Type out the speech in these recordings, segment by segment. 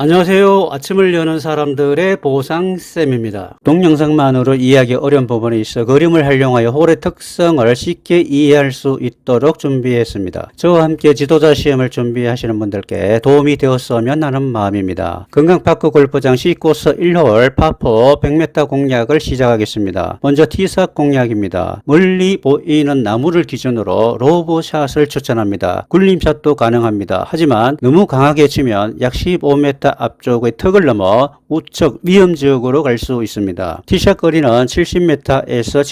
안녕하세요. 아침을 여는 사람들의 보상쌤입니다. 동영상만으로 이해하기 어려운 부분이 있어 그림을 활용하여 홀의 특성을 쉽게 이해할 수 있도록 준비했습니다. 저와 함께 지도자 시험을 준비하시는 분들께 도움이 되었으면 하는 마음입니다. 건강파크 골프장 C코스 1홀 파4 100m 공략을 시작하겠습니다. 먼저 티샷 공략입니다. 멀리 보이는 나무를 기준으로 로브샷을 추천합니다. 굴림샷도 가능합니다. 하지만 너무 강하게 치면 약 15m 앞쪽의 턱을 넘어 우측 위험지역으로 갈 수 있습니다. 티샷 거리는 70m에서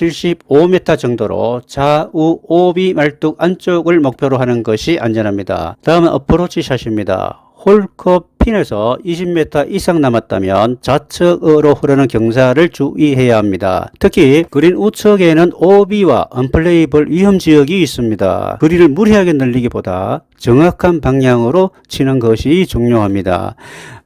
75m 정도로 좌우 오비 말뚝 안쪽을 목표로 하는 것이 안전합니다. 다음은 어프로치 샷입니다. 홀컵 핀에서 20m 이상 남았다면 좌측으로 흐르는 경사를 주의해야 합니다. 특히 그린 우측에는 오비와 언플레이블 위험지역이 있습니다. 거리를 무리하게 늘리기보다 정확한 방향으로 치는 것이 중요합니다.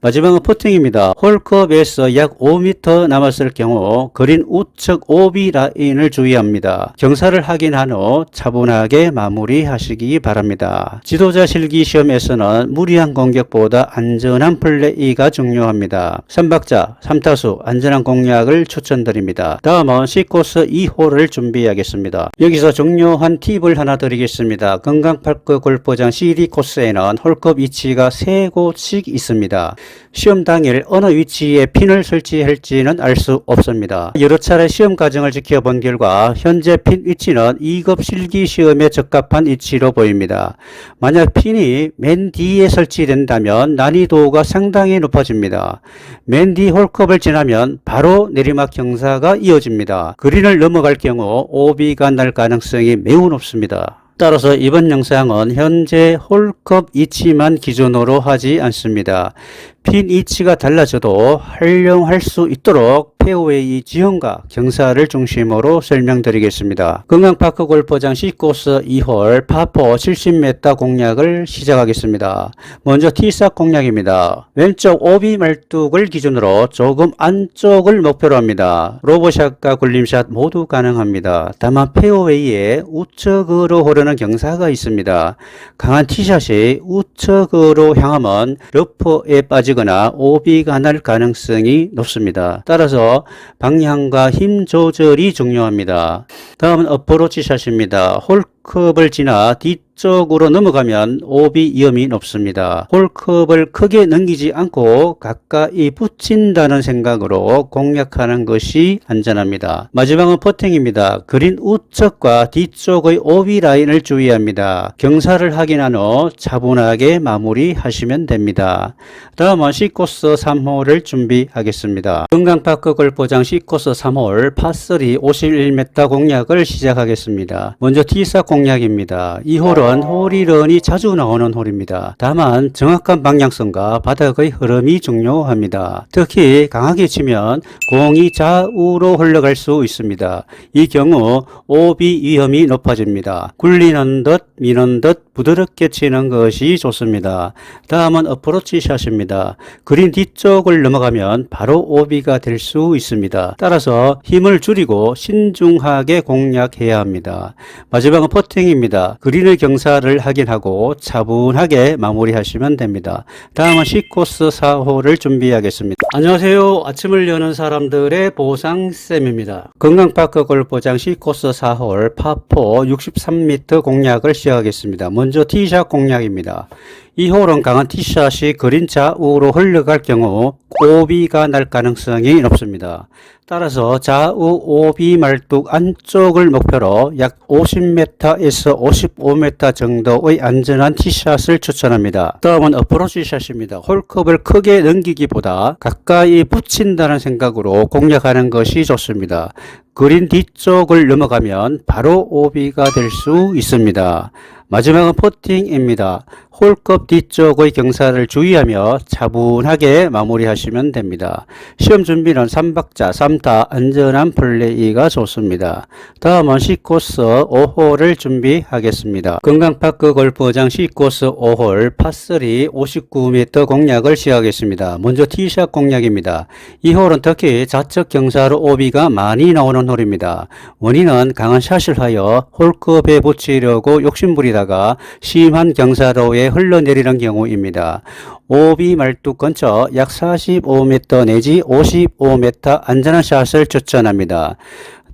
마지막은 퍼팅입니다. 홀컵에서 약 5m 남았을 경우 그린 우측 오비 라인을 주의합니다. 경사를 확인한 후 차분하게 마무리하시기 바랍니다. 지도자 실기 시험에서는 무리한 공격보다 안전한 플레이가 중요합니다. 3박자 3타수 안전한 공략을 추천드립니다. 다음은 C코스 2홀을 준비하겠습니다. 여기서 중요한 팁을 하나 드리겠습니다. 건강파크 골프장 CD 코스에는 홀컵 위치가 3곳씩 있습니다. 시험 당일 어느 위치에 핀을 설치할지는 알 수 없습니다. 여러 차례 시험 과정을 지켜본 결과 현재 핀 위치는 2급 실기 시험에 적합한 위치로 보입니다. 만약 핀이 맨 뒤에 설치된다면 난이도가 상당히 높아집니다. 맨 뒤 홀컵을 지나면 바로 내리막 경사가 이어집니다. 그린을 넘어갈 경우 오비가 날 가능성이 매우 높습니다. 따라서 이번 영상은 현재 홀컵 위치만 기준으로 하지 않습니다. 핀 위치가 달라져도 활용할 수 있도록 페어웨이 지형과 경사를 중심으로 설명드리겠습니다. 건강파크 골프장 C코스 2홀 파4 70m 공략을 시작하겠습니다. 먼저 티샷 공략입니다. 왼쪽 오비 말뚝을 기준으로 조금 안쪽을 목표로 합니다. 로브샷과 굴림샷 모두 가능합니다. 다만 페어웨이에 우측으로 흐르는 경사가 있습니다. 강한 티샷이 우측으로 향하면 러프에 빠지거나 오비가 날 가능성이 높습니다. 따라서 방향과 힘 조절이 중요합니다. 다음은 어프로치 샷입니다. 홀컵을 지나 뒤쪽으로 넘어가면 오비 위험이 높습니다. 홀컵을 크게 넘기지 않고 가까이 붙인다는 생각으로 공략하는 것이 안전합니다. 마지막은 퍼팅입니다. 그린 우측과 뒤쪽의 오비 라인을 주의합니다. 경사를 확인한 후 차분하게 마무리하시면 됩니다. 다음은 C코스 3홀을 준비하겠습니다. 건강파크 골프장 C코스 3홀 파3 51m 공략을 시작하겠습니다. 먼저 티샷 공략입니다. 이 홀은 홀이런이 자주 나오는 홀입니다. 다만 정확한 방향성과 바닥의 흐름이 중요합니다. 특히 강하게 치면 공이 좌우로 흘러갈 수 있습니다. 이 경우 오비 위험이 높아집니다. 굴리는 듯 미는 듯 부드럽게 치는 것이 좋습니다. 다음은 어프로치 샷입니다. 그린 뒤쪽을 넘어가면 바로 오비가 될 수 있습니다. 따라서 힘을 줄이고 신중하게 공략해야 합니다. 마지막은 퍼팅입니다. 그린의 경사를 확인하고 차분하게 마무리하시면 됩니다. 다음은 C코스 4홀을 준비하겠습니다. 안녕하세요. 아침을 여는 사람들의 보상쌤입니다. 건강파크 골프장 C코스 4홀 파4 63m 공략을 시작하겠습니다. 먼저 티샷 공략입니다. 이 홀은 강한 티샷이 그린 좌우로 흘러갈 경우 오비가 날 가능성이 높습니다. 따라서 좌우 오비 말뚝 안쪽을 목표로 약 50m에서 55m 정도의 안전한 티샷을 추천합니다. 다음은 어프로치 샷입니다. 홀컵을 크게 넘기기보다 가까이 붙인다는 생각으로 공략하는 것이 좋습니다. 그린 뒤쪽을 넘어가면 바로 오비가 될 수 있습니다. 마지막은 퍼팅입니다. 홀컵 뒤쪽의 경사를 주의하며 차분하게 마무리하시면 됩니다. 시험 준비는 3박자 3타 안전한 플레이가 좋습니다. 다음은 C코스 5홀을 준비하겠습니다. 건강파크 골프장 C코스 5홀 파3 59m 공략을 시작하겠습니다. 먼저 티샷 공략입니다. 이 홀은 특히 좌측 경사로 오비가 많이 나오는 홀입니다. 원인은 강한 샷을 하여 홀컵에 붙이려고 욕심부리다가 심한 경사로에 흘러내리는 경우입니다. 오비 말뚝 근처 약 45m 내지 55m 안전한 샷을 추천합니다.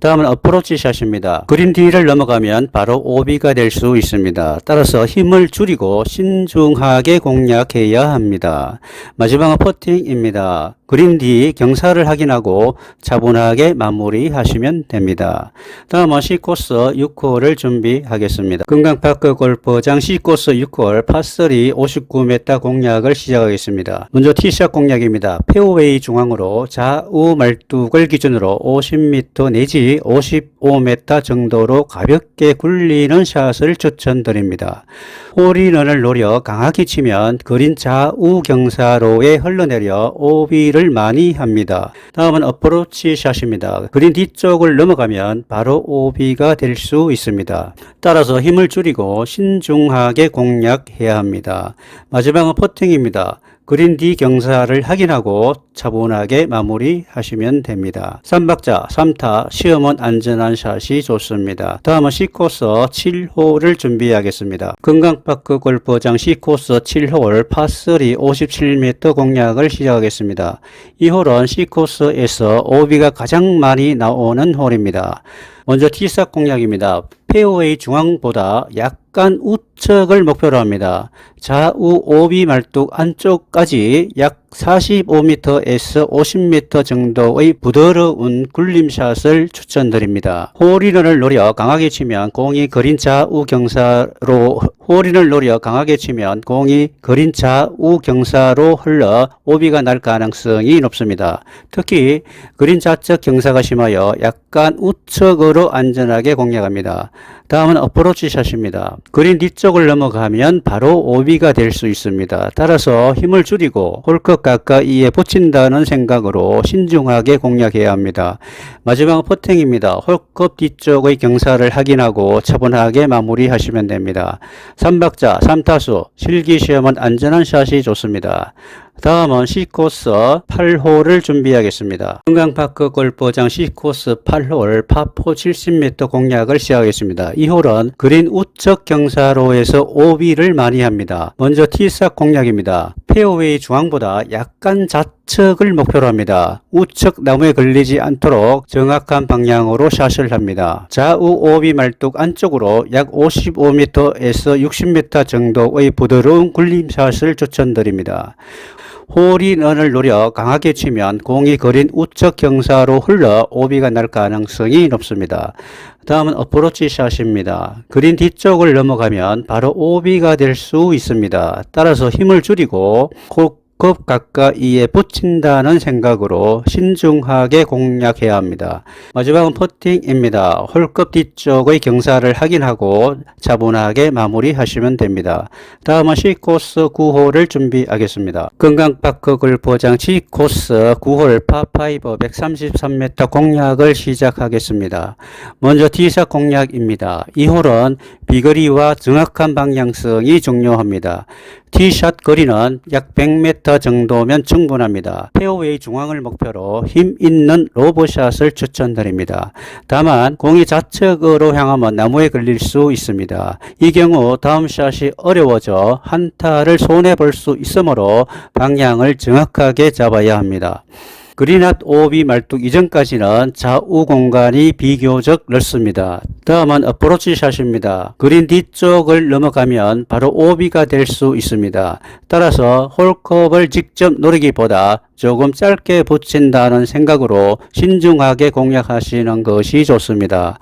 다음은 어프로치 샷입니다. 그린 뒤를 넘어가면 바로 오비가 될 수 있습니다. 따라서 힘을 줄이고 신중하게 공략해야 합니다. 마지막은 퍼팅입니다. 그린 뒤 경사를 확인하고 차분하게 마무리하시면 됩니다. 다음은 C코스 6홀을 준비하겠습니다. 금강파크 골프장 C코스 6홀 파3 59m 공략을 시작하겠습니다. 먼저 티샷 공략입니다. 페어웨이 중앙으로 좌우 말뚝을 기준으로 50m 내지 55m 정도로 가볍게 굴리는 샷을 추천드립니다. 홀인원을 노려 강하게 치면 그린 좌우 경사로에 흘러내려 오비를 많이 합니다. 다음은 어프로치 샷입니다. 그린 뒤쪽을 넘어가면 바로 오비가 될 수 있습니다. 따라서 힘을 줄이고 신중하게 공략해야 합니다. 마지막은 퍼팅입니다. 그린 뒤 경사를 확인하고 차분하게 마무리하시면 됩니다. 3박자 3타 시험은 안전한 샷이 좋습니다. 다음은 C코스 7홀을 준비하겠습니다. 건강파크 골프장 C코스 7홀 파3 57m 공략을 시작하겠습니다. 이 홀은 C코스에서 오비가 가장 많이 나오는 홀입니다. 먼저 티샷 공략입니다. 페어웨이 중앙보다 약간 우측을 목표로 합니다. 좌우 오비 말뚝 안쪽까지 약 45m에서 50m 정도의 부드러운 굴림샷을 추천드립니다. 홀인원을 노려 강하게 치면 공이 그린 좌우 경사로 흘러 오비가 날 가능성이 높습니다. 특히 그린 좌측 경사가 심하여 약간 우측으로 안전하게 공략합니다. 다음은 어프로치 샷입니다. 그린 뒤쪽을 넘어가면 바로 오비가 될 수 있습니다. 따라서 힘을 줄이고 홀컵 가까이에 붙인다는 생각으로 신중하게 공략해야 합니다. 마지막은 퍼팅입니다. 홀컵 뒤쪽의 경사를 확인하고 차분하게 마무리하시면 됩니다. 3박자 3타수 실기시험은 안전한 샷이 좋습니다. 다음은 C코스 8홀을 준비하겠습니다. 건강파크 골프장 C코스 8홀 파4 70m 공략을 시작하겠습니다. 이 홀은 그린 우측 경사로에서 오비를 많이 합니다. 먼저 티샷 공략입니다. 페어웨이 중앙보다 약간 좌측을 목표로 합니다. 우측 나무에 걸리지 않도록 정확한 방향으로 샷을 합니다. 좌우 오비 말뚝 안쪽으로 약 55m에서 60m 정도의 부드러운 굴림샷을 추천드립니다. 홀인원을 노려 강하게 치면 공이 그린 우측 경사로 흘러 오비가 날 가능성이 높습니다. 다음은 어프로치 샷입니다. 그린 뒤쪽을 넘어가면 바로 오비가 될 수 있습니다. 따라서 힘을 줄이고 홀컵 가까이에 붙인다는 생각으로 신중하게 공략해야 합니다. 마지막은 퍼팅입니다. 홀컵 뒤쪽의 경사를 확인하고 차분하게 마무리하시면 됩니다. 다음은 C코스 9홀을 준비하겠습니다. 건강파크 골프장 C코스 9홀 파5 133m 공략을 시작하겠습니다. 먼저 티샷 공략입니다. 이 홀은 비거리와 정확한 방향성이 중요합니다. 티샷 거리는 약 100m 정도면 충분합니다. 페어웨이 중앙을 목표로 힘 있는 로브샷을 추천드립니다. 다만 공이 좌측으로 향하면 나무에 걸릴 수 있습니다. 이 경우 다음 샷이 어려워져 한타를 손해볼 수 있으므로 방향을 정확하게 잡아야 합니다. 그린 앞 오비 말뚝 이전까지는 좌우 공간이 비교적 넓습니다. 다음은 어프로치 샷입니다. 그린 뒤쪽을 넘어가면 바로 오비가 될 수 있습니다. 따라서 홀컵을 직접 노리기보다 조금 짧게 붙인다는 생각으로 신중하게 공략하시는 것이 좋습니다.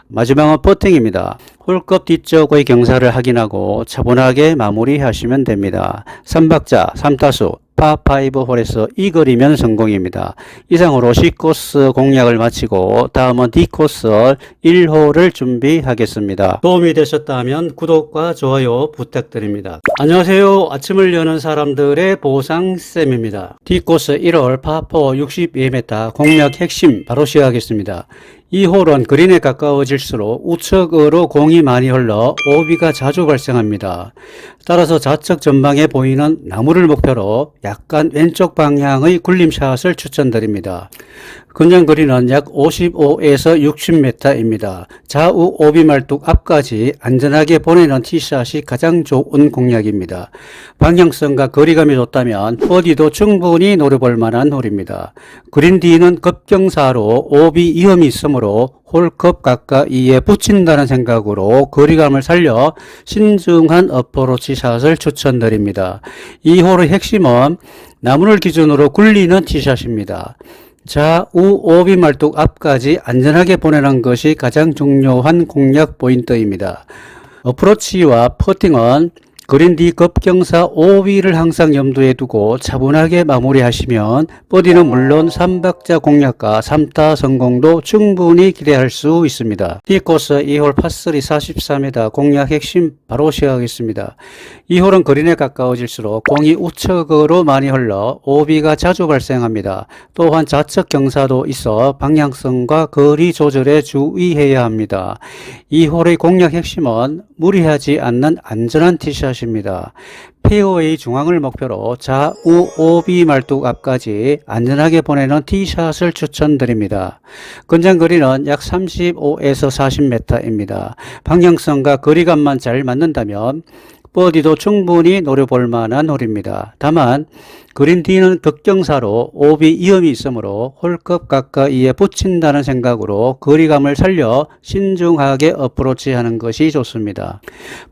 마지막은 퍼팅입니다. 홀컵 뒤쪽의 경사를 확인하고 차분하게 마무리하시면 됩니다. 3박자 3타수 파5 홀에서 이 거리면 성공입니다. 이상으로 C코스 공략을 마치고 다음은 D코스 1홀을 준비하겠습니다. 도움이 되셨다면 구독과 좋아요 부탁드립니다. 안녕하세요. 아침을 여는 사람들의 보상쌤입니다. D코스 1홀 파4 62m 공략 핵심 바로 시작하겠습니다. 이 홀은 그린에 가까워질수록 우측으로 공이 많이 흘러 오비가 자주 발생합니다. 따라서 좌측 전방에 보이는 나무를 목표로 약간 왼쪽 방향의 굴림샷을 추천드립니다. 근장 거리는 약 55에서 60m입니다. 좌우 오비 말뚝 앞까지 안전하게 보내는 티샷이 가장 좋은 공략입니다. 방향성과 거리감이 좋다면 버디도 충분히 노려볼 만한 홀입니다. 그린 뒤는 급경사로 오비 위험이 있으므로 홀컵 가까이에 붙인다는 생각으로 거리감을 살려 신중한 어프로치 샷을 추천드립니다. 이 홀의 핵심은 나무를 기준으로 굴리는 티샷입니다. 좌우 오비 말뚝 앞까지 안전하게 보내는 것이 가장 중요한 공략 포인트입니다. 어프로치와 퍼팅은 그린 뒤 급경사 오비를 항상 염두에 두고 차분하게 마무리하시면 버디는 물론 3박자 공략과 3타 성공도 충분히 기대할 수 있습니다. D코스 2홀 파3 44m 공략 핵심 바로 시작하겠습니다. 이 홀은 그린에 가까워질수록 공이 우측으로 많이 흘러 오비가 자주 발생합니다. 또한 좌측 경사도 있어 방향성과 거리 조절에 주의해야 합니다. 이 홀의 공략 핵심은 무리하지 않는 안전한 티샷입니다. 페어웨이 중앙을 목표로 좌우 오비 말뚝 앞까지 안전하게 보내는 티샷을 추천드립니다. 근장 거리는 약 35에서 40m입니다. 방향성과 거리감만 잘 맞는다면 버디도 충분히 노려볼 만한 홀입니다. 다만 그린 뒤는 극경사로 오비 위험이 있으므로 홀컵 가까이에 붙인다는 생각으로 거리감을 살려 신중하게 어프로치하는 것이 좋습니다.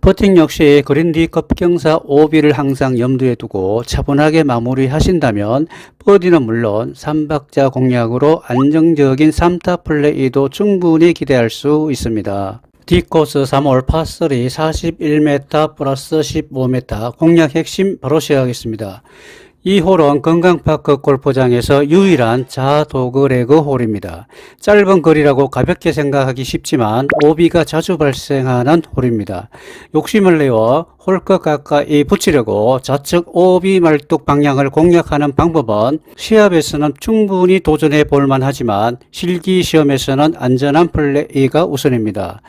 퍼팅 역시 그린 뒤 급경사 오비를 항상 염두에 두고 차분하게 마무리하신다면 버디는 물론 3박자 공략으로 안정적인 3타 플레이도 충분히 기대할 수 있습니다. D코스 3홀 파3 41m 플러스 15m 공략 핵심 바로 시작하겠습니다. 이 홀은 건강파크 골프장에서 유일한 자도그레그 홀입니다. 짧은 거리라고 가볍게 생각하기 쉽지만 오비가 자주 발생하는 홀입니다. 욕심을 내어 홀컵 가까이 붙이려고 좌측 오비 말뚝 방향을 공략하는 방법은 시합에서는 충분히 도전해 볼만 하지만 실기 시험에서는 안전한 플레이가 우선입니다.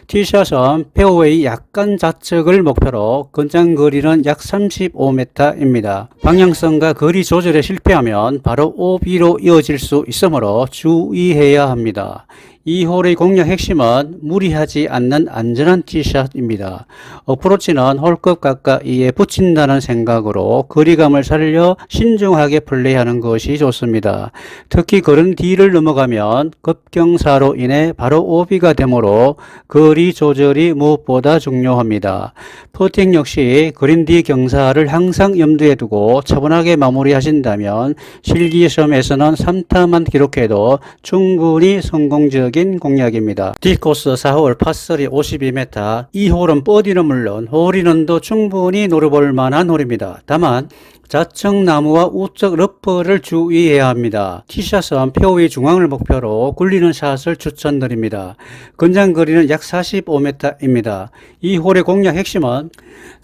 티샷은 페어웨이 약간 좌측을 목표로 근장 거리는 약 35m입니다. 방향성과 거리 조절에 실패하면 바로 오비로 이어질 수 있으므로 주의해야 합니다. 이 홀의 공략 핵심은 무리하지 않는 안전한 티샷입니다. 어프로치는 홀컵 가까이에 붙인다는 생각으로 거리감을 살려 신중하게 플레이하는 것이 좋습니다. 특히 그린 뒤를 넘어가면 급경사로 인해 바로 오비가 되므로 거리 조절이 무엇보다 중요합니다. 퍼팅 역시 그린 뒤 경사를 항상 염두에 두고 차분하게 마무리하신다면 실기시험에서는 3타만 기록해도 충분히 성공적인 공략입니다. D코스 4홀 파3 52m 이 홀은 버디는 물론 홀인원도 충분히 노려볼 만한 홀입니다. 다만 좌측 나무와 우측 러퍼를 주의해야 합니다. 티샷은 페어웨이 중앙을 목표로 굴리는 샷을 추천드립니다. 근장 거리는 약 45m입니다. 이 홀의 공략 핵심은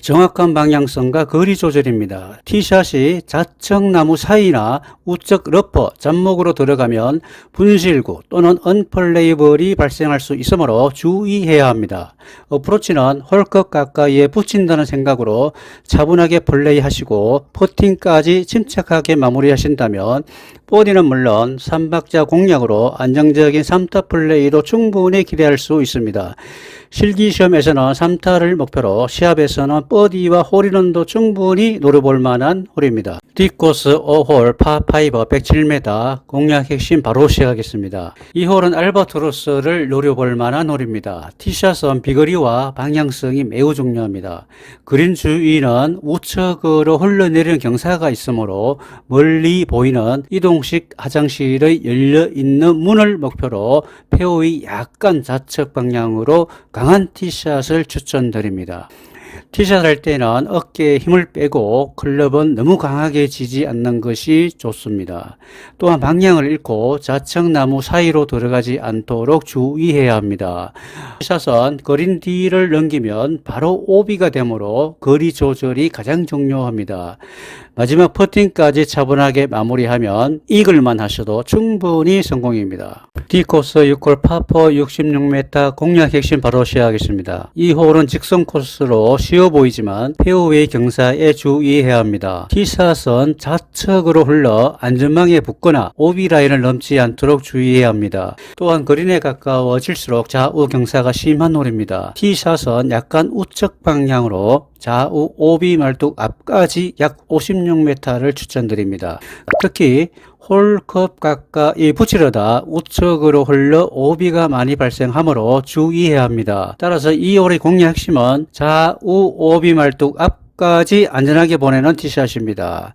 정확한 방향성과 거리 조절입니다. 티샷이 좌측 나무 사이나 우측 러퍼, 잡목으로 들어가면 분실구 또는 언플레이블이 발생할 수 있으므로 주의해야 합니다. 어프로치는 홀컵 가까이에 붙인다는 생각으로 차분하게 플레이하시고 퍼팅까지 침착하게 마무리하신다면 버디는 물론 3박자 공략으로 안정적인 3타 플레이도 충분히 기대할 수 있습니다. 실기시험에서는 3타를 목표로 시합에서는 버디와 홀인원도 충분히 노려볼 만한 홀입니다. D코스 5홀 파5 107m 공략 핵심 바로 시작하겠습니다. 이 홀은 알바트로스를 노려볼 만한 홀입니다. 티샷은 비거리와 방향성이 매우 중요합니다. 그린 주위는 우측으로 흘러내리는 경사가 있으므로 멀리 보이는 이동식 화장실의 열려있는 문을 목표로 페어웨이 약간 좌측 방향으로 강한 티샷을 추천드립니다. 티샷 할 때는 어깨에 힘을 빼고 클럽은 너무 강하게 지지 않는 것이 좋습니다. 또한 방향을 잃고 좌측 나무 사이로 들어가지 않도록 주의해야 합니다. 티샷은 그린 뒤를 넘기면 바로 오비가 되므로 거리 조절이 가장 중요합니다. 마지막 퍼팅까지 차분하게 마무리하면 이글만 하셔도 충분히 성공입니다. D코스 6홀 파4 66m 공략 핵심 바로 시작하겠습니다. 이 홀은 직선 코스로 쉬워 보이지만 페어웨이 경사에 주의해야 합니다. 티샷은 좌측으로 흘러 안전망에 붙거나 오비 라인을 넘지 않도록 주의해야 합니다. 또한 그린에 가까워질수록 좌우 경사가 심한 홀입니다. 티샷은 약간 우측 방향으로 좌우 오비 말뚝 앞까지 약 56m를 추천드립니다. 특히 홀컵 가까이 붙이려다 우측으로 흘러 오비가 많이 발생하므로 주의해야 합니다. 따라서 이 홀의 공략 핵심은 좌우 오비 말뚝 앞까지 안전하게 보내는 티샷입니다.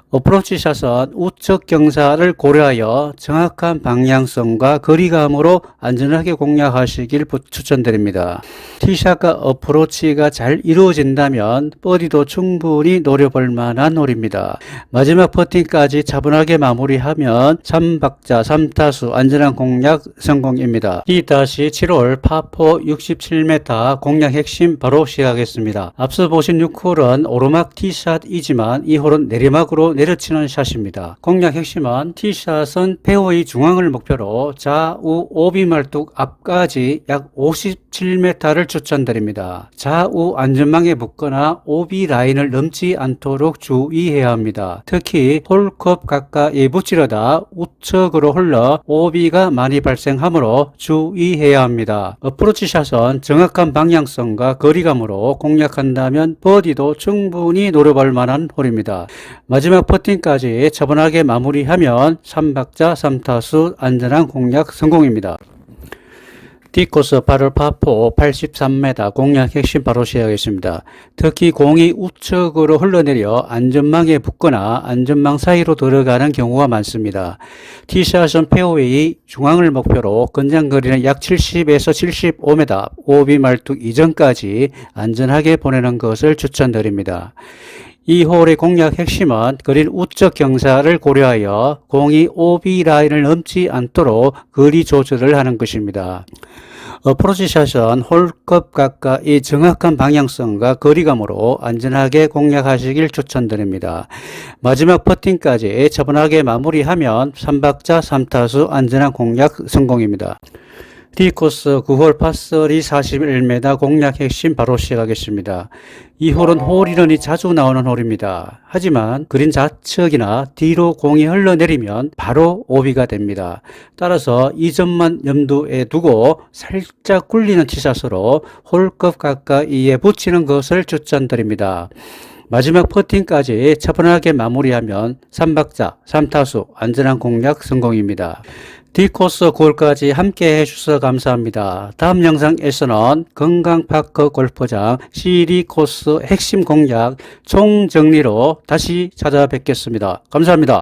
어프로치 샷은 우측 경사를 고려하여 정확한 방향성과 거리감으로 안전하게 공략하시길 추천드립니다. 티샷과 어프로치가 잘 이루어진다면 버디도 충분히 노려볼 만한 홀입니다. 마지막 퍼팅까지 차분하게 마무리하면 3박자 3타수 안전한 공략 성공입니다. D-7홀 파4 67m 공략 핵심 바로 시작하겠습니다. 앞서 보신 6홀은 오르막 티샷이지만 이 홀은 내리막으로 내려치는 샷입니다. 공략 핵심은 티샷은 페어웨이 중앙을 목표로 좌우 오비 말뚝 앞까지 약 57m를 추천드립니다. 좌우 안전망에 붙거나 오비 라인을 넘지 않도록 주의해야 합니다. 특히 홀컵 가까이 붙이려다 우측으로 흘러 오비가 많이 발생하므로 주의해야 합니다. 어프로치 샷은 정확한 방향성과 거리감으로 공략한다면 버디도 충분히 노려볼 만한 홀입니다. 마지막 퍼팅까지 차분하게 마무리하면 3박자 3타수 안전한 공략 성공입니다. D코스 8홀 파4 83m 공략 핵심 바로 시작하겠습니다. 특히 공이 우측으로 흘러내려 안전망에 붙거나 안전망 사이로 들어가는 경우가 많습니다. 티샷은 페어웨이 중앙을 목표로 건장거리는 약 70에서 75m 오비 말뚝 이전까지 안전하게 보내는 것을 추천드립니다. 이 홀의 공략 핵심은 그린 우측 경사를 고려하여 공이 오비 라인을 넘지 않도록 거리 조절을 하는 것입니다. 어프로치 샷은 홀컵 가까이 정확한 방향성과 거리감으로 안전하게 공략하시길 추천드립니다. 마지막 퍼팅까지 차분하게 마무리하면 3박자 3타수 안전한 공략 성공입니다. D코스 9홀 파3 41m 공략 핵심 바로 시작하겠습니다. 이 홀은 홀인원이 자주 나오는 홀입니다. 하지만 그린 좌측이나 뒤로 공이 흘러내리면 바로 오비가 됩니다. 따라서 이 점만 염두에 두고 살짝 굴리는 티샷으로 홀컵 가까이에 붙이는 것을 추천드립니다. 마지막 퍼팅까지 차분하게 마무리하면 3박자 3타수 안전한 공략 성공입니다. D코스 9홀까지 함께 해주셔서 감사합니다. 다음 영상에서는 건강파크 골프장 CD 코스 핵심 공략 총정리로 다시 찾아뵙겠습니다. 감사합니다.